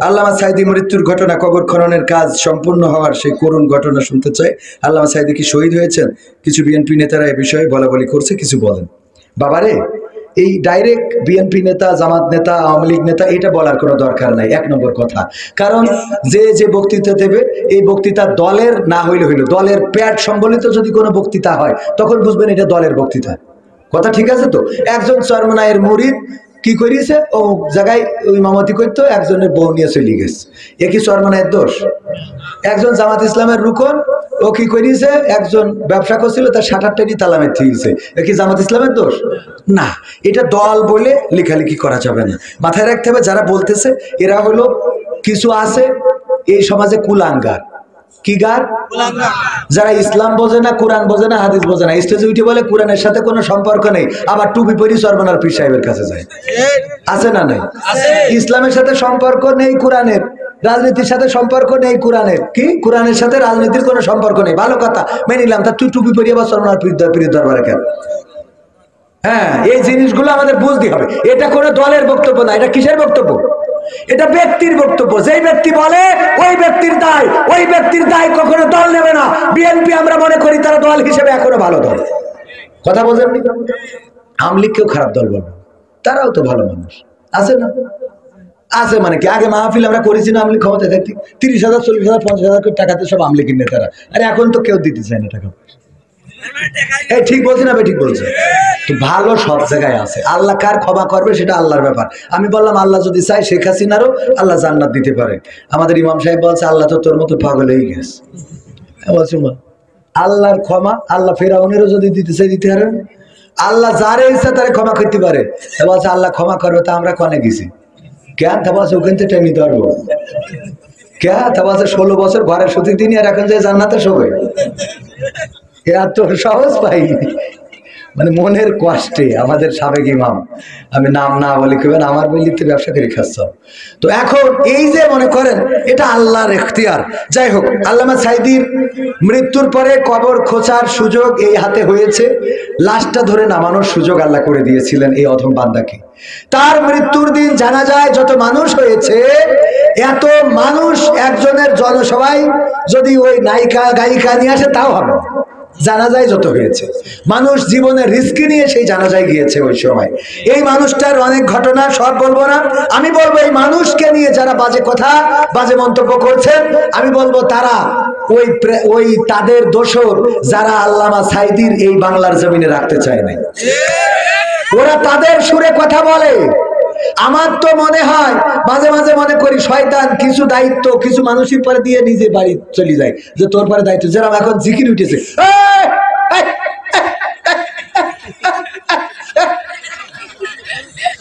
আল্লামা সাঈদী মৃত্যুর ঘটনা, কবর খননের কাজ সম্পূর্ণ হওয়ার সেই করুণ ঘটনা শুনতে চাই। আল্লামা সাঈদী কি শহীদ হয়েছেন? কিছু বিএনপি নেতারা এ বিষয়ে বলাবলি করছে, কিছু বলেন। বাবারে, এই ডাইরেক্ট বিএনপি নেতা, জামাত নেতা, আওয়ামী লীগ নেতা এটা বলার কোনো দরকার নাই, এক নম্বর কথা। কারণ যে বক্তৃতা দেবে, এই বক্তৃতা দলের না হইলে হইল, দলের প্যাট সম্বলিত যদি কোনো বক্তৃতা হয় তখন বুঝবেন এটা দলের বক্তৃতা। কথা ঠিক আছে তো? একজন চরমনায়ের মুরিদ কি করিয়েছে, ও জায়গায় ওই মামতি করতো, একজনের বউ নিয়ে চলে গেছে, এ কি চরমনায়ের দোষ? একজন জামাত ইসলামের রুকন, ও কি করিয়েছে, একজন ব্যবসা করছিল, তার শাটারটা নিয়ে তালামে থিয়েছে, এ কি জামাত ইসলামের দোষ? না, এটা দল বলে লেখালেখি করা যাবে না। মাথায় রাখতে হবে, যারা বলতেছে এরা হলো কিছু আছে এই সমাজে কুলাঙ্গার। কি গার? যারা ইসলাম বোঝে না, কোরআন বোঝে না, হাদিস বোঝে না, স্টেজে উঠে বলে কোরআনের সাথে কোনো সম্পর্ক নেই, আবার টুপি পরি চরমনার পীর সাহেবের কাছে যায়। আছে না নাই? ইসলামের সাথে সম্পর্ক নেই কোরআনের, রাজনীতির সাথে সম্পর্ক নেই কোরআনের, কি কোরআনের সাথে রাজনীতির কোনো সম্পর্ক নেই, ভালো কথা মেনে নিলাম, তা তুই টুপি পরি আবার চরমনার পীর দরবারে কেন? হ্যাঁ, এই জিনিসগুলো আমাদের বুঝতে হবে। এটা কোনো দলের বক্তব্য না, এটা কিসের বক্তব্য? এটা ব্যক্তির বক্তব্য। যেই ব্যক্তি বলে ওই ব্যক্তির দায়, ওই ব্যক্তির দায় কখনো দল নেবে না। বিএনপি আমরা মনে করি তারা দল হিসেবে এখনো ভালো দল। কথা বলেন, আওয়ামী লীগকেও খারাপ দল বলবো, তারাও তো ভালো মানুষ, আছে না? আছে মানে কি, আগে মাহফিল আমরা করেছি না, আওয়ামী লীগ ক্ষমতায় থাকতে 30,000 40,000 50,000 টাকাতে সব আওয়ামী লীগের নেতারা, আরে এখন তো কেউ দিতে চায় না টাকা। এই ঠিক বলছি না ভাই? ঠিক বলছে তো। ভালো সব জায়গায় আছে, আল্লাহ কার ক্ষমা করবে সেটা আল্লাহর ব্যাপার। আমি বললাম আল্লাহ যদি চায় শেখ হাসিনারও আল্লাহ জান্নাত দিতে পারে। আমাদের ইমাম সাহেব বলছে আল্লাহ তো তোর মতো পাগল হয়ে গেছে। বলছি আল্লাহর ক্ষমা, আল্লাহ ফেরাউনেরও যদি দিতে চাই দিতে পারে, আল্লাহ যারে ইচ্ছা তারে ক্ষমা করতে পারে। বলছে আল্লাহ ক্ষমা করবে, তা আমরা কনে গেছি কেন? তা বলছে ওখান থেকে টেনে ধরবো কে? তা বলছে 16 বছর ঘরে সুতি দিনই, আর এখন যে জান্নাতে শোবে, এত সহজ পাই। মানে মনের কষ্টে আমাদের সাবেক ইমাম, আমি নাম না বলি কেবেন, আমার বলিতে ব্যবসা করে খাচ্ছ। তো এখন এই যে মনে করেন এটা আল্লাহর এখতিয়ার। যাই হোক, আল্লামা সাঈদীর মৃত্যুর পরে কবর খোঁচার সুযোগ এই হাতে হয়েছে, লাশটা ধরে নামানোর সুযোগ আল্লাহ করে দিয়েছিলেন এই অধম বান্দাকে। তার মৃত্যুর দিন জানা যায় যত মানুষ হয়েছে, এত মানুষ একজনের জনসভায় যদি ওই নায়িকা গায়িকা নিয়ে আসে তাও হবে। জানাজায় যত হয়েছে মানুষ জীবনের রিস্কি নিয়ে সেই জানাজায় গিয়েছে ওই সময়। এই মানুষটার অনেক ঘটনা, সব বলবো না। আমি বলবো এই মানুষকে নিয়ে যারা বাজে কথা, বাজে মন্তব্য করছেন, আমি বলবো তারা ওই তাদের দোসর যারা আল্লামা সাঈদীর এই বাংলার জমিনে রাখতে চায় না। ওরা তাদের সুরে কথা বলে। আমার তো মনে হয় মাঝে মাঝে মনে করি শয়তান কিছু দায়িত্ব কিছু মানুষের পরে দিয়ে নিজে বাড়ি চলে যায়, যে তোর পরে দায়িত্ব। যেরকম এখন জিকির উঠেছে,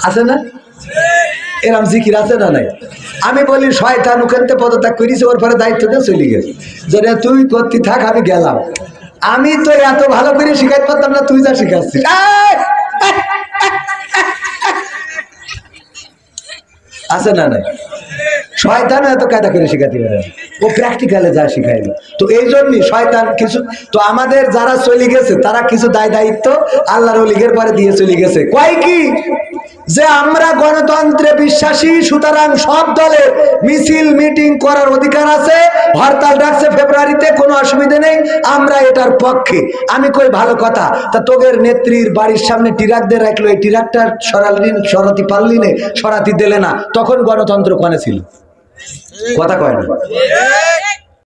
আছে না এরকম জিকির? আছে না নাই? আমি বলি শয়তান ওখানতে পদত্যাগ করেছে, ওর পরে দায়িত্ব দিয়ে চলে গেছে, যে তুই করতে থাক, আমি গেলাম। আমি তো এত ভালো করে শিখাইতে পারতাম না, তুই যা শিখাচ্ছিস। আছে না নাই? শয়তান এত কায়দা করে শিখাতে পারে, ও প্র্যাকটিক্যালে যা শিখাইল। তো এই জন্যই শয়তান কিছু, তো আমাদের যারা চলে গেছে তারা কিছু দায়িত্ব আল্লাহর ওলিগের পরে দিয়ে চলে গেছে। কয় কি, যে আমরা গণতন্ত্রে বিশ্বাসী, সুতরাং সব দলের মিছিল মিটিং করার অধিকার আছে, হরতাল ডাকছে ফেব্রুয়ারিতে, কোনো অসুবিধা নেই, আমরা এটার পক্ষে। আমি কই ভালো কথা, তা তোদের নেত্রীর বাড়ির সামনে ট্রাক দিয়ে রাখলো, এই ট্রাকটা সরাতে পারলি না, সরাতে দিলে না, তখন গণতন্ত্র কোনে ছিল? কথা কয় না।